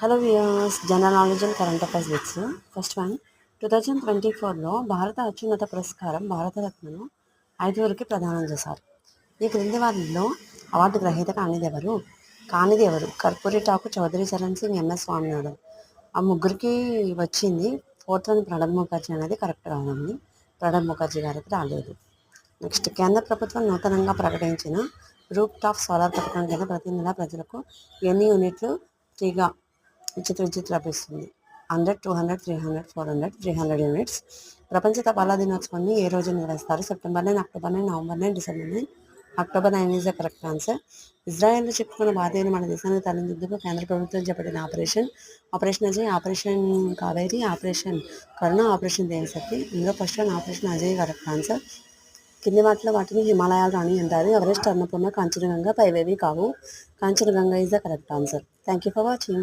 Hello viewers, general knowledge and current affairs with first one. 2024లో భారత అత్యున్నత పురస్కారం భారతరత్నను 5 ప్రదానం చేశారు. ఈ క్రింది వారిలో అవార్డు గ్రహీత కానిది ఎవరు? కర్పూరి ఠాకూర్, చౌదరి చరణ్ సింగ్, ఎంఎస్ స్వామినాథన్. ఆ ముగ్గురికి వచ్చింది. ఫోర్త్ వన్ ప్రణబ్ ముఖర్జీ అనేది కరెక్ట్గా ఉంది. ప్రణబ్ ముఖర్జీ గారికి రాలేదు. నెక్స్ట్, కేంద్ర ప్రభుత్వం నూతనంగా ప్రకటించిన రూప్ టాప్ సోలార్ పథకం కింద ప్రతి నెల ప్రజలకు ఎన్ని యూనిట్లు ఫ్రీగా ఉచిత విద్యుత్ లభిస్తుంది? 100, 200, 300, 400, 300 యూనిట్స్. ప్రపంచ తపాలా దినోత్సవాన్ని ఏ రోజు నిర్వహిస్తారు? September 9, October 9, November 9, December 9. October 9 is the correct answer. ఇజ్రాయెల్లో చిక్కుకున్న భారతీయులు మన దేశానికి తరలించేందుకు కేంద్ర ప్రభుత్వం చేపట్టిన operation Ajay, operation Kaveri, operation Karuna, operation Devashakti. ఇందులో first one operation Ajay correct answer. కింది వాటిని హిమాలయాల రాణి అంటారు. ఎవరెస్ట్, అన్నపూర్ణ, కాంచనగంగా పైవేవి కావు. Kanchenjunga is the correct answer. Thank you for watching.